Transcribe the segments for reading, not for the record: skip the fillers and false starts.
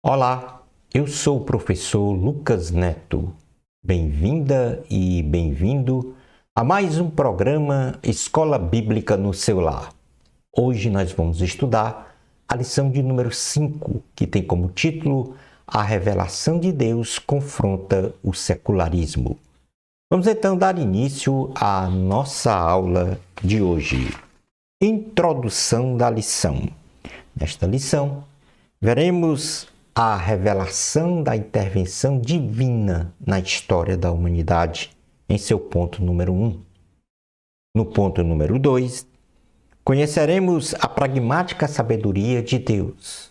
Olá, eu sou o professor Lucas Neto. Bem-vinda e bem-vindo a mais um programa Escola Bíblica no seu lar. Hoje nós vamos estudar a lição de número 5, que tem como título A Revelação de Deus confronta o secularismo. Vamos então dar início à nossa aula de hoje. Introdução da lição. Nesta lição, veremos a revelação da intervenção divina na história da humanidade, em seu ponto número 1. No ponto número 2, conheceremos a pragmática sabedoria de Deus.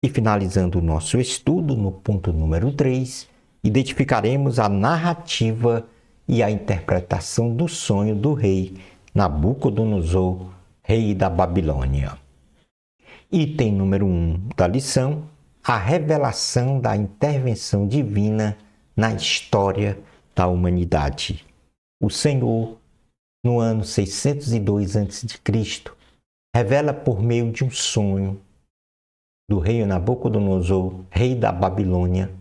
E finalizando o nosso estudo, no ponto número 3, identificaremos a narrativa e a interpretação do sonho do rei Nabucodonosor, rei da Babilônia. Item número 1 da lição: a revelação da intervenção divina na história da humanidade. O Senhor, no ano 602 a.C., revela por meio de um sonho do rei Nabucodonosor, rei da Babilônia,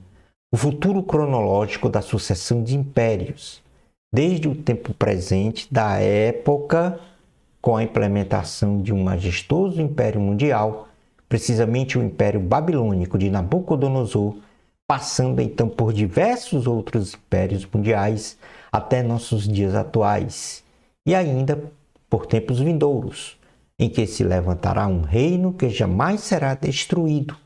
o futuro cronológico da sucessão de impérios, desde o tempo presente da época com a implementação de um majestoso império mundial, precisamente o Império Babilônico de Nabucodonosor, passando então por diversos outros impérios mundiais até nossos dias atuais, e ainda por tempos vindouros, em que se levantará um reino que jamais será destruído,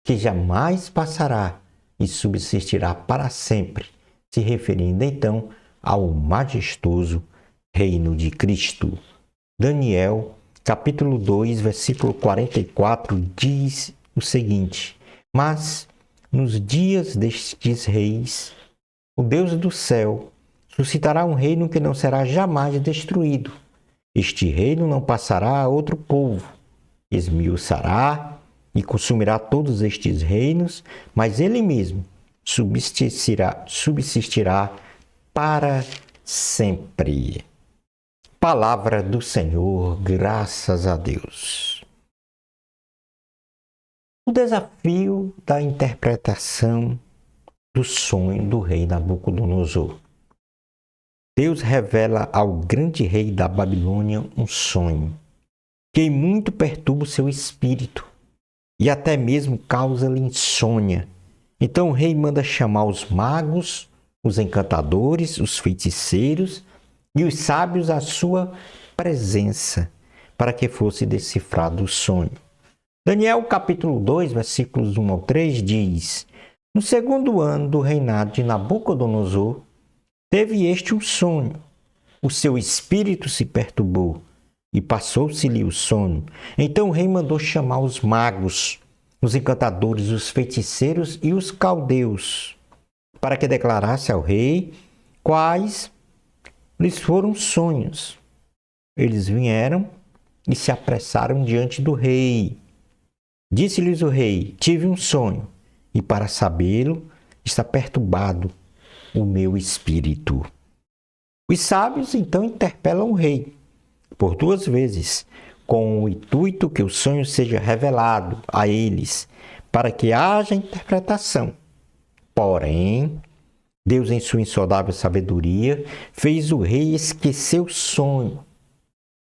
que jamais passará e subsistirá para sempre, se referindo então ao majestoso reino de Cristo. Daniel, capítulo 2, versículo 44, diz o seguinte: Mas, nos dias destes reis, o Deus do céu suscitará um reino que não será jamais destruído. Este reino não passará a outro povo. Esmiuçará e consumirá todos estes reinos, mas ele mesmo subsistirá para sempre. Palavra do Senhor, graças a Deus. O desafio da interpretação do sonho do rei Nabucodonosor. Deus revela ao grande rei da Babilônia um sonho que muito perturba o seu espírito e até mesmo causa-lhe insônia. Então o rei manda chamar os magos, os encantadores, os feiticeiros e os sábios à sua presença, para que fosse decifrado o sonho. Daniel capítulo 2, versículos 1 ao 3 diz: No segundo ano do reinado de Nabucodonosor, teve este um sonho. O seu espírito se perturbou e passou-se-lhe o sono. Então o rei mandou chamar os magos, os encantadores, os feiticeiros e os caldeus, para que declarasse ao rei quais lhes foram sonhos. Eles vieram e se apressaram diante do rei. Disse-lhes o rei: Tive um sonho, e para sabê-lo está perturbado o meu espírito. Os sábios então interpelam o rei por 2 vezes, com o intuito que o sonho seja revelado a eles, para que haja interpretação. Porém, Deus, em sua insondável sabedoria, fez o rei esquecer o sonho.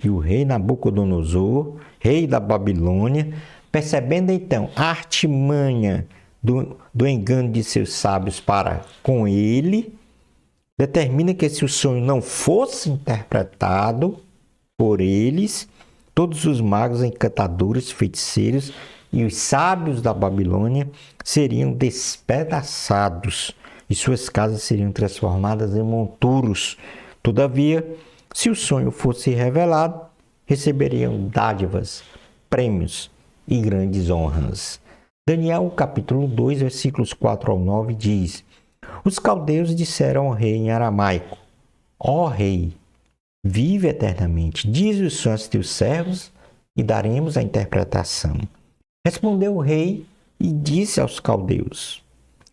E o rei Nabucodonosor, rei da Babilônia, percebendo então a artimanha do engano de seus sábios para com ele, determina que se o sonho não fosse interpretado por eles, todos os magos, encantadores, feiticeiros e os sábios da Babilônia seriam despedaçados e suas casas seriam transformadas em monturos. Todavia, se o sonho fosse revelado, receberiam dádivas, prêmios e grandes honras. Daniel, capítulo 2, versículos 4 ao 9, diz: Os caldeus disseram ao rei em aramaico: Ó rei, vive eternamente, dize os sonhos teus servos e daremos a interpretação. Respondeu o rei e disse aos caldeus: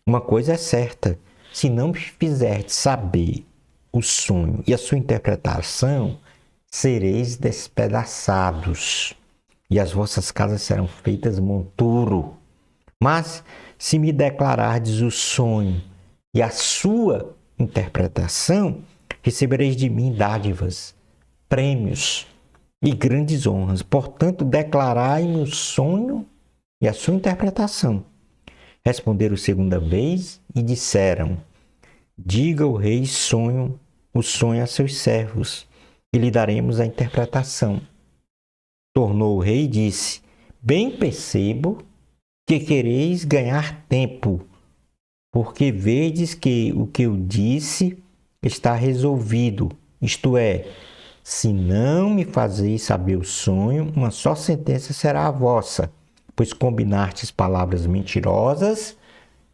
Uma coisa é certa, se não me fizerdes saber o sonho e a sua interpretação, sereis despedaçados, e as vossas casas serão feitas monturo. Mas se me declarardes o sonho e a sua interpretação, recebereis de mim dádivas, prêmios e grandes honras. Portanto, declarai-me o sonho e a sua interpretação. Responderam segunda vez e disseram: diga o rei o sonho a seus servos, e lhe daremos a interpretação. Tornou o rei e disse: bem percebo que quereis ganhar tempo, porque vedes que o que eu disse está resolvido, isto é, se não me fazeis saber o sonho, uma só sentença será a vossa, pois combinastes palavras mentirosas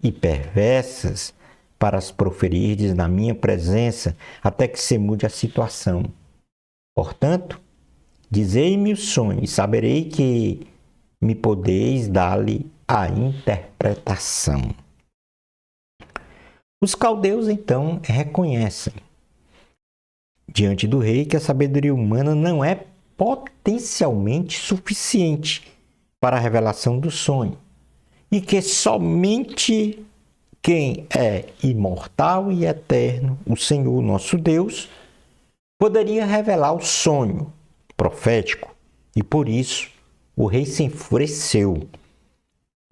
e perversas para as proferirdes na minha presença, até que se mude a situação. Portanto, dizei-me o sonho e saberei que me podeis dar-lhe a interpretação. Os caldeus, então, reconhecem diante do rei que a sabedoria humana não é potencialmente suficiente para a revelação do sonho e que somente quem é imortal e eterno, o Senhor nosso Deus, poderia revelar o sonho profético. E por isso o rei se enfureceu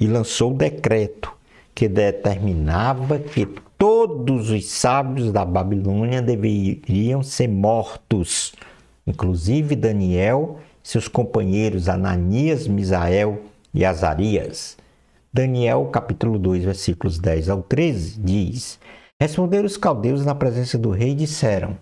e lançou o decreto que determinava que todos os sábios da Babilônia deveriam ser mortos, inclusive Daniel, seus companheiros Ananias, Misael e Azarias. Daniel, capítulo 2, versículos 10 ao 13, diz: responderam os caldeus na presença do rei e disseram: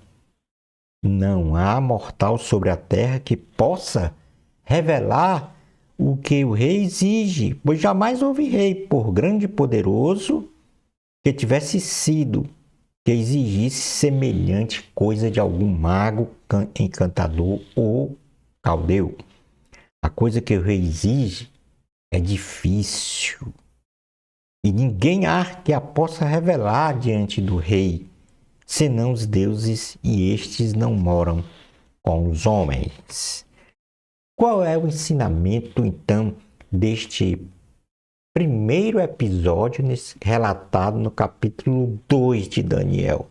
não há mortal sobre a terra que possa revelar o que o rei exige, pois jamais houve rei, por grande e poderoso que tivesse sido, que exigisse semelhante coisa de algum mago, encantador ou caldeu. A coisa que o rei exige é difícil e ninguém há que a possa revelar diante do rei, senão os deuses, e estes não moram com os homens. Qual é o ensinamento, então, deste primeiro episódio relatado no capítulo 2 de Daniel?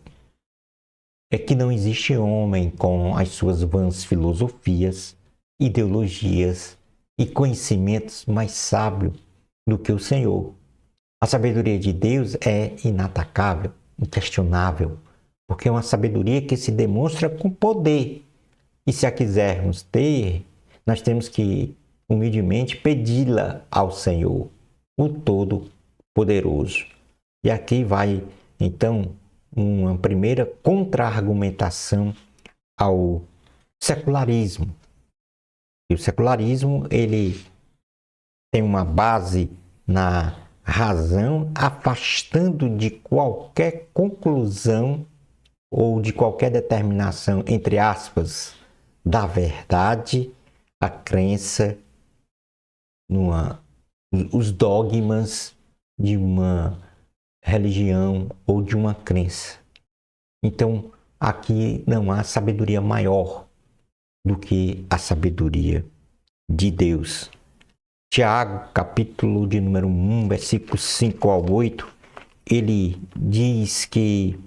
É que não existe homem com as suas vãs filosofias, ideologias e conhecimentos mais sábio do que o Senhor. A sabedoria de Deus é inatacável, inquestionável, porque é uma sabedoria que se demonstra com poder. E se a quisermos ter, nós temos que humildemente pedi-la ao Senhor, o Todo-Poderoso. E aqui vai, então, uma primeira contra-argumentação ao secularismo. E o secularismo, ele tem uma base na razão, afastando de qualquer conclusão ou de qualquer determinação, entre aspas, da verdade, a crença, os dogmas de uma religião ou de uma crença. Então, aqui não há sabedoria maior do que a sabedoria de Deus. Tiago, capítulo de número 1, versículos 5 ao 8, ele diz que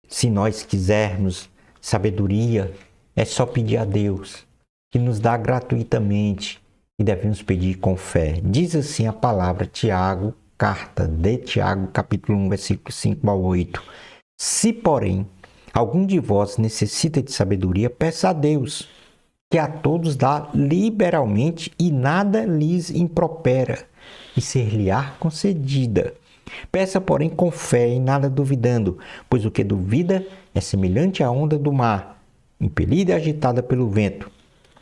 se nós quisermos sabedoria, é só pedir a Deus, que nos dá gratuitamente e devemos pedir com fé. Diz assim a palavra, Tiago, carta de Tiago, capítulo 1, versículos 5 ao 8. Se, porém, algum de vós necessita de sabedoria, peça a Deus, que a todos dá liberalmente e nada lhes impropera, e ser-lhe-á concedida. Peça, porém, com fé e nada duvidando, pois o que duvida é semelhante à onda do mar, impelida e agitada pelo vento.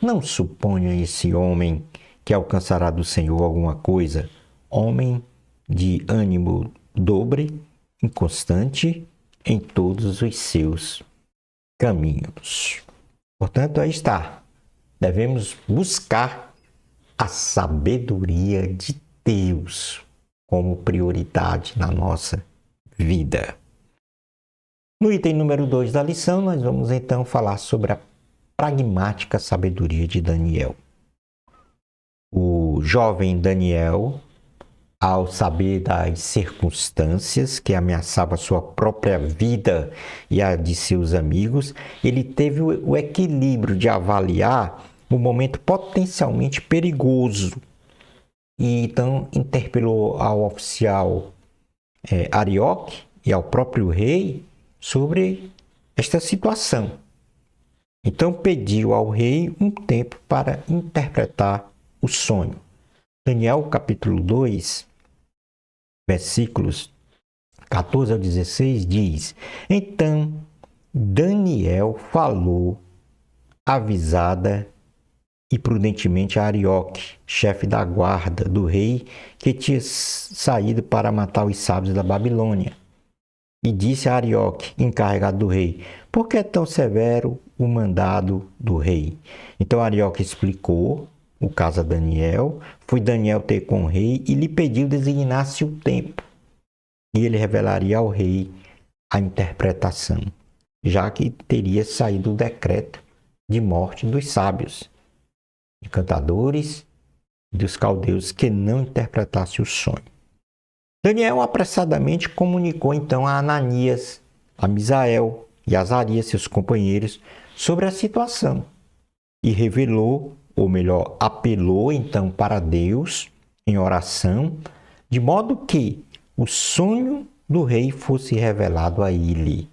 Não suponha esse homem que alcançará do Senhor alguma coisa, homem de ânimo dobre, inconstante em todos os seus caminhos. Portanto, aí está. Devemos buscar a sabedoria de Deus como prioridade na nossa vida. No item número 2 da lição, nós vamos então falar sobre a pragmática sabedoria de Daniel. O jovem Daniel ao saber das circunstâncias que ameaçavam a sua própria vida e a de seus amigos, ele teve o equilíbrio de avaliar o momento potencialmente perigoso. E então interpelou ao oficial Arioque e ao próprio rei sobre esta situação. Então pediu ao rei um tempo para interpretar o sonho. Daniel capítulo 2, versículos 14 ao 16 diz: Então Daniel falou avisada e prudentemente a Arioque, chefe da guarda do rei, que tinha saído para matar os sábios da Babilônia. E disse a Arioque, encarregado do rei: Por que é tão severo o mandado do rei? Então Arioque explicou o caso a Daniel. Foi Daniel ter com o rei e lhe pediu designasse o tempo. E ele revelaria ao rei a interpretação, já que teria saído o decreto de morte dos sábios, encantadores e dos caldeus que não interpretasse o sonho. Daniel apressadamente comunicou então a Ananias, a Misael e a Azarias, seus companheiros, sobre a situação e revelou, ou melhor, apelou então para Deus em oração, de modo que o sonho do rei fosse revelado a ele.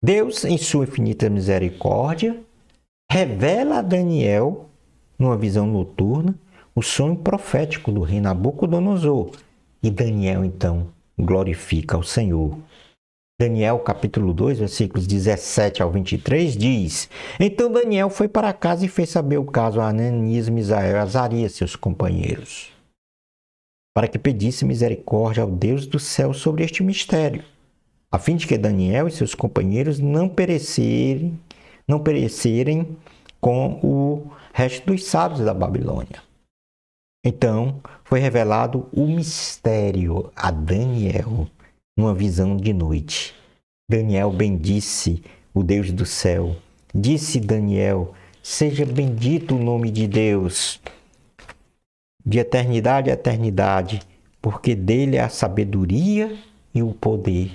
Deus, em sua infinita misericórdia, revela a Daniel, numa visão noturna, o sonho profético do rei Nabucodonosor. E Daniel, então, glorifica ao Senhor. Daniel, capítulo 2, versículos 17 ao 23, diz: Então Daniel foi para casa e fez saber o caso a Ananias, Misael e Azarias, seus companheiros, para que pedisse misericórdia ao Deus do céu sobre este mistério, a fim de que Daniel e seus companheiros não perecerem com o resto dos sábios da Babilônia. Então, foi revelado o mistério a Daniel numa visão de noite. Daniel bendisse o Deus do céu. Disse Daniel: Seja bendito o nome de Deus, de eternidade a eternidade, porque dele é a sabedoria e o poder.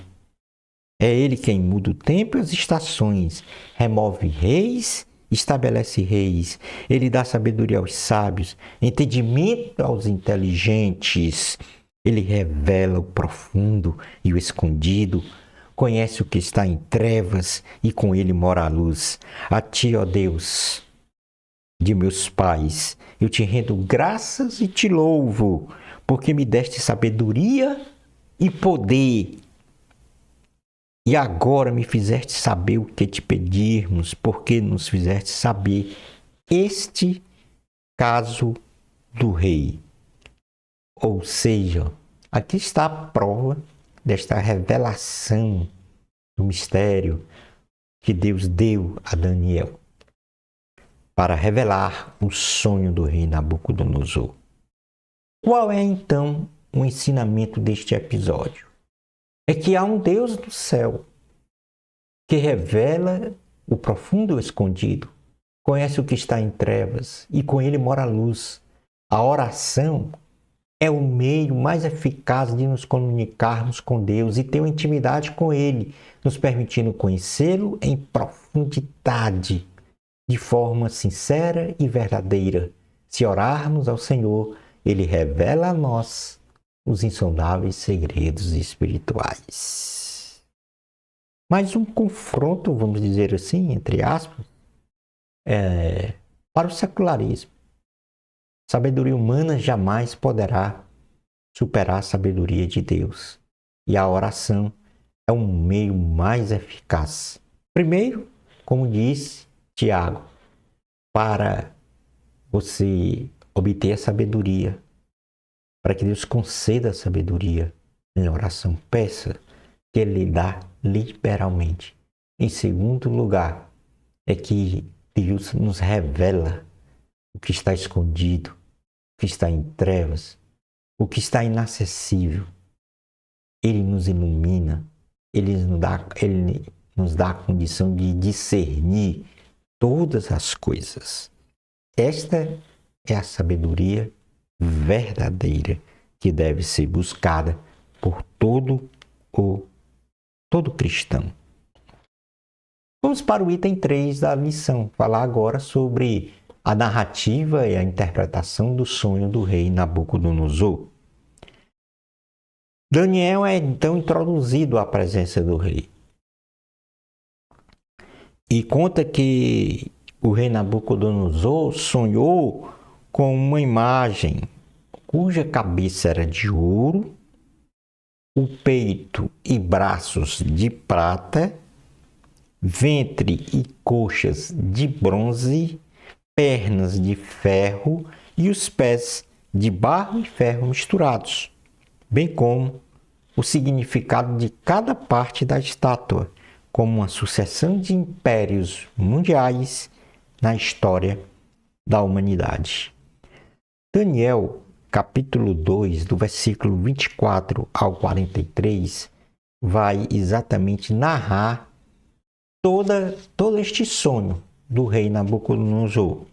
É ele quem muda o tempo e as estações, remove reis, estabelece reis. Ele dá sabedoria aos sábios, entendimento aos inteligentes. Ele revela o profundo e o escondido, conhece o que está em trevas e com ele mora a luz. A ti, ó Deus de meus pais, eu te rendo graças e te louvo, porque me deste sabedoria e poder. E agora me fizeste saber o que te pedirmos, porque nos fizeste saber este caso do rei. Ou seja, aqui está a prova desta revelação do mistério que Deus deu a Daniel para revelar o sonho do rei Nabucodonosor. Qual é então o ensinamento deste episódio? É que há um Deus do céu que revela o profundo e o escondido, conhece o que está em trevas e com ele mora a luz. A oração é o meio mais eficaz de nos comunicarmos com Deus e ter uma intimidade com Ele, nos permitindo conhecê-lo em profundidade, de forma sincera e verdadeira. Se orarmos ao Senhor, Ele revela a nós os insondáveis segredos espirituais. Mas um confronto, vamos dizer assim, entre aspas, para o secularismo. Sabedoria humana jamais poderá superar a sabedoria de Deus. E a oração é um meio mais eficaz. Primeiro, como disse Tiago, para você obter a sabedoria, para que Deus conceda a sabedoria em oração, peça que Ele lhe dá liberalmente. Em segundo lugar, é que Deus nos revela o que está escondido, o que está em trevas, o que está inacessível. Ele nos ilumina, Ele nos dá a condição de discernir todas as coisas. Esta é a sabedoria verdadeira que deve ser buscada por todo cristão. Vamos para o item 3 da lição, falar agora sobre a narrativa e a interpretação do sonho do rei Nabucodonosor. Daniel é então introduzido à presença do rei e conta que o rei Nabucodonosor sonhou com uma imagem cuja cabeça era de ouro, o peito e braços de prata, ventre e coxas de bronze, pernas de ferro e os pés de barro e ferro misturados, bem como o significado de cada parte da estátua, como uma sucessão de impérios mundiais na história da humanidade. Daniel, capítulo 2, do versículo 24 ao 43, vai exatamente narrar todo este sonho do rei Nabucodonosor.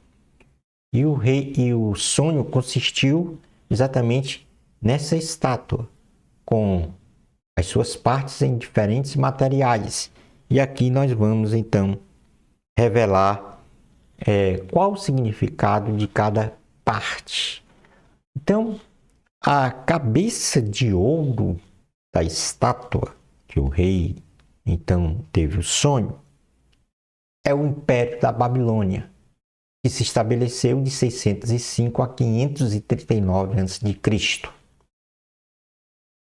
E o sonho consistiu exatamente nessa estátua, com as suas partes em diferentes materiais. E aqui nós vamos então revelar qual o significado de cada parte. Então, a cabeça de ouro da estátua que o rei então teve o sonho é o Império da Babilônia, que se estabeleceu de 605 a 539 a.C.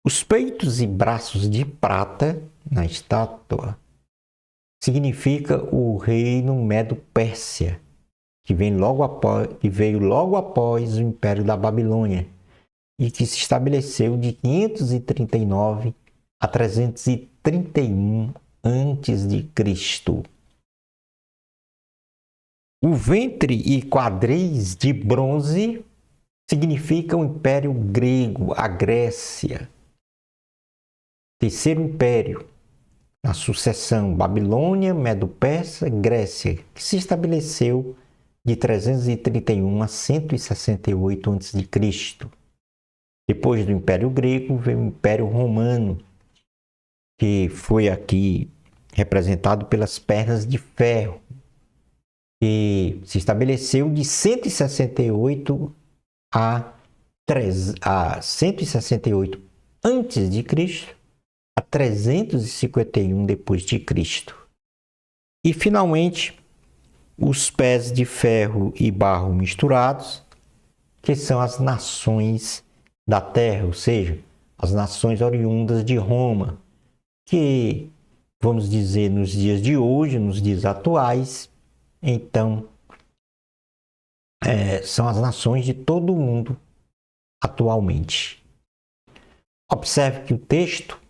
Os peitos e braços de prata na estátua significa o reino Medo-Pérsia, que veio logo após o Império da Babilônia e que se estabeleceu de 539 a 331 a.C. O ventre e quadris de bronze significa o Império Grego, a Grécia. Terceiro império, a sucessão Babilônia, Medo-Persa, Grécia, que se estabeleceu de 331 a 168 a.C. Depois do Império Grego veio o Império Romano, que foi aqui representado pelas pernas de ferro, que se estabeleceu de 168 a 168 a.C. a 351 d.C. E, finalmente, os pés de ferro e barro misturados, que são as nações da terra, ou seja, as nações oriundas de Roma, que, vamos dizer, nos dias de hoje, nos dias atuais, então, são as nações de todo o mundo atualmente. Observe que o texto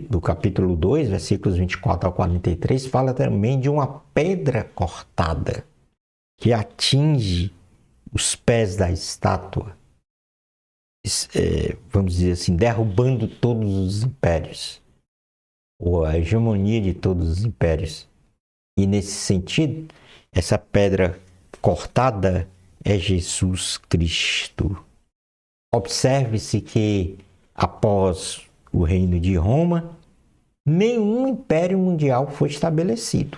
do capítulo 2, versículos 24 ao 43, fala também de uma pedra cortada que atinge os pés da estátua, vamos dizer assim, derrubando todos os impérios, ou a hegemonia de todos os impérios. E nesse sentido, essa pedra cortada é Jesus Cristo. Observe-se que após o reino de Roma, nenhum império mundial foi estabelecido.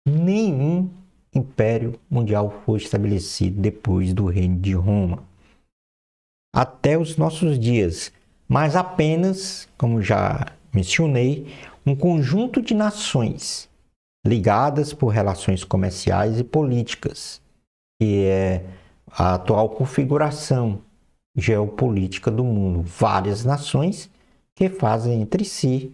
Nenhum império mundial foi estabelecido depois do reino de Roma, até os nossos dias, mas apenas, como já mencionei, um conjunto de nações ligadas por relações comerciais e políticas, que é a atual configuração geopolítica do mundo. Várias nações que fazem entre si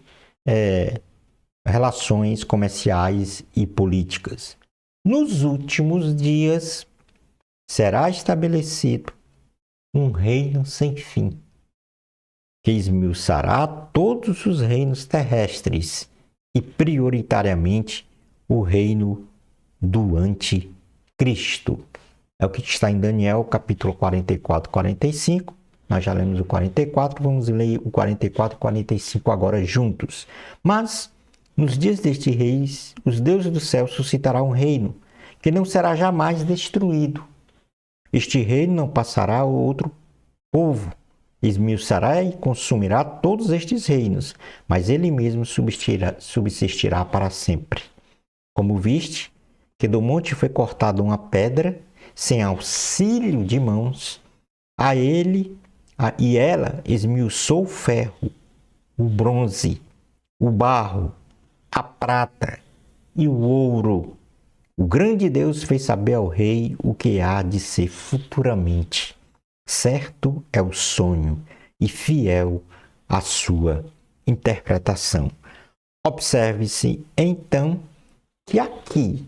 relações comerciais e políticas. Nos últimos dias será estabelecido um reino sem fim, que esmiuçará todos os reinos terrestres e prioritariamente o reino do Anticristo. É o que está em Daniel, capítulo 44 e 45. Nós já lemos o 44, vamos ler o 44 e 45 agora juntos. Mas, nos dias deste rei, os deuses do céu suscitarão um reino que não será jamais destruído. Este reino não passará a outro povo esmiuçará e consumirá todos estes reinos, mas ele mesmo subsistirá para sempre. Como viste, que do monte foi cortada uma pedra, sem auxílio de mãos, e ela esmiuçou o ferro, o bronze, o barro, a prata e o ouro. O grande Deus fez saber ao rei o que há de ser futuramente. Certo é o sonho e fiel a sua interpretação. Observe-se, então, que aqui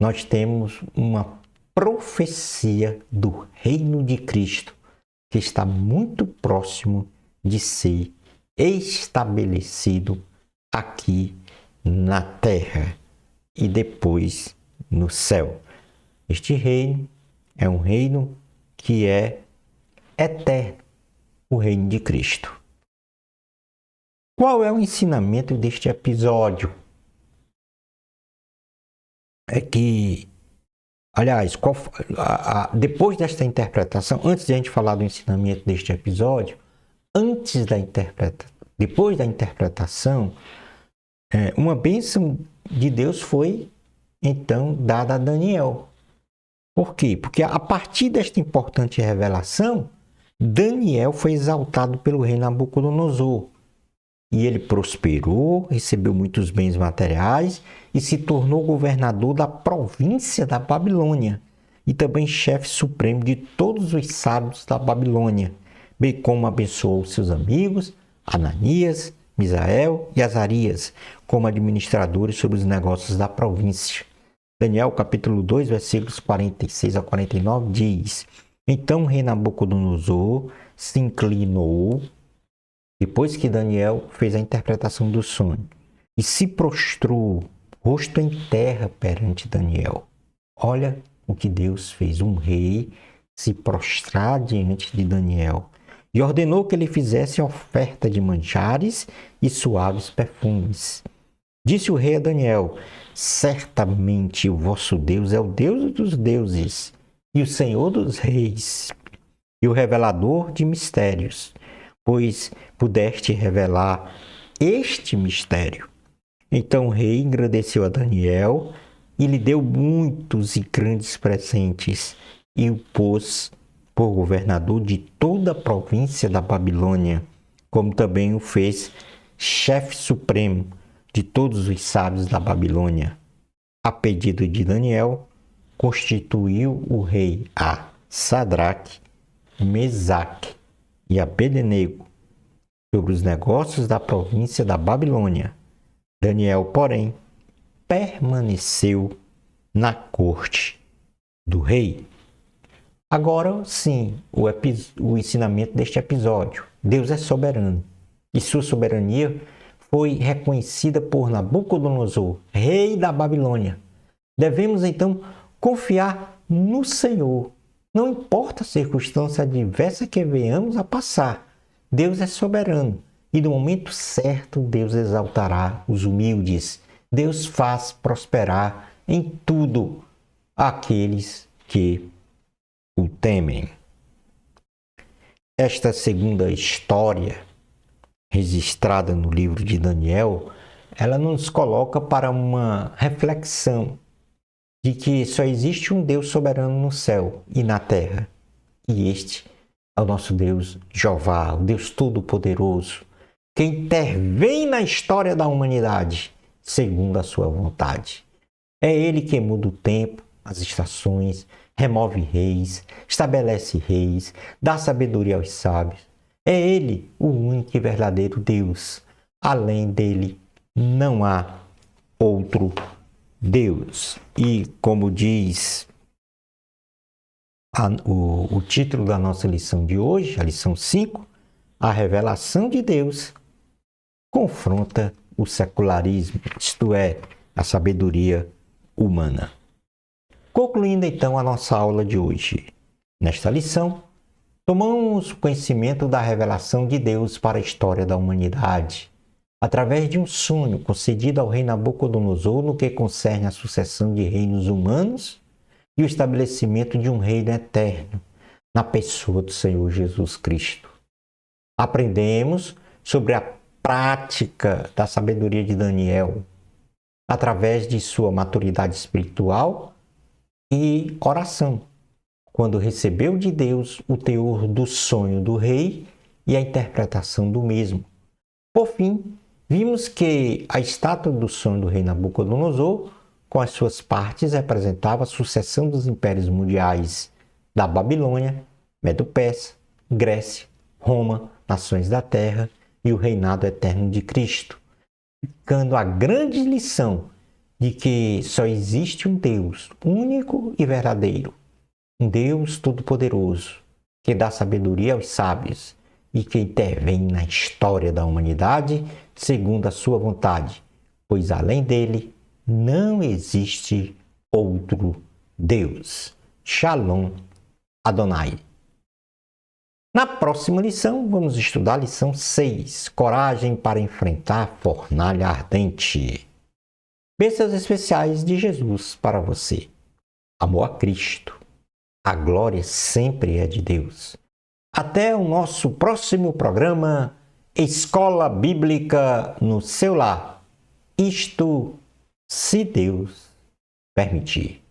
nós temos uma profecia do reino de Cristo que está muito próximo de ser estabelecido aqui na terra e depois no céu. Este reino é um reino que é eterno, o reino de Cristo. Qual é o ensinamento deste episódio? É que, aliás, depois desta interpretação, antes de a gente falar do ensinamento deste episódio, depois da interpretação, uma bênção de Deus foi então dada a Daniel. Por quê? Porque a partir desta importante revelação, Daniel foi exaltado pelo rei Nabucodonosor. E ele prosperou, recebeu muitos bens materiais e se tornou governador da província da Babilônia e também chefe supremo de todos os sábios da Babilônia, bem como abençoou seus amigos, Ananias, Misael e Azarias, como administradores sobre os negócios da província. Daniel capítulo 2, versículos 46 a 49 diz: Então o rei Nabucodonosor se inclinou, depois que Daniel fez a interpretação do sonho, e se prostrou, rosto em terra perante Daniel. Olha o que Deus fez, um rei se prostrar diante de Daniel, e ordenou que ele fizesse oferta de manjares e suaves perfumes. Disse o rei a Daniel: Certamente o vosso Deus é o Deus dos deuses e o Senhor dos reis e o revelador de mistérios, pois pudeste revelar este mistério. Então o rei engrandeceu a Daniel e lhe deu muitos e grandes presentes e o pôs por governador de toda a província da Babilônia, como também o fez chefe supremo de todos os sábios da Babilônia. A pedido de Daniel, constituiu o rei a Sadraque, Mesaque e Abednego sobre os negócios da província da Babilônia. Daniel, porém, permaneceu na corte do rei. Agora sim, o ensinamento deste episódio. Deus é soberano e sua soberania foi reconhecida por Nabucodonosor, rei da Babilônia. Devemos então confiar no Senhor. Não importa a circunstância adversa que venhamos a passar, Deus é soberano e no momento certo Deus exaltará os humildes. Deus faz prosperar em tudo aqueles que o temem. Esta segunda história registrada no livro de Daniel, ela nos coloca para uma reflexão de que só existe um Deus soberano no céu e na terra. E este é o nosso Deus Jeová, o Deus Todo-Poderoso, que intervém na história da humanidade segundo a sua vontade. É Ele que muda o tempo, as estações, remove reis, estabelece reis, dá sabedoria aos sábios. É Ele o único e verdadeiro Deus. Além dele, não há outro Deus. E como diz o título da nossa lição de hoje, a lição 5, a revelação de Deus confronta o secularismo, isto é, a sabedoria humana. Concluindo então a nossa aula de hoje. Nesta lição, tomamos conhecimento da revelação de Deus para a história da humanidade, através de um sonho concedido ao rei Nabucodonosor no que concerne à sucessão de reinos humanos e o estabelecimento de um reino eterno, na pessoa do Senhor Jesus Cristo. Aprendemos sobre a prática da sabedoria de Daniel através de sua maturidade espiritual e oração, quando recebeu de Deus o teor do sonho do rei e a interpretação do mesmo. Por fim, vimos que a estátua do sonho do rei Nabucodonosor, com as suas partes, representava a sucessão dos impérios mundiais da Babilônia, Medo-Persa, Grécia, Roma, nações da terra e o reinado eterno de Cristo, ficando a grande lição de que só existe um Deus único e verdadeiro, um Deus todo-poderoso, que dá sabedoria aos sábios e que intervém na história da humanidade segundo a sua vontade, pois além dele não existe outro Deus. Shalom Adonai. Na próxima lição, vamos estudar a lição 6, Coragem para enfrentar a fornalha ardente. Bênçãos especiais de Jesus para você. Amor a Cristo. A glória sempre é de Deus. Até o nosso próximo programa, Escola Bíblica no seu lar. Isto, se Deus permitir.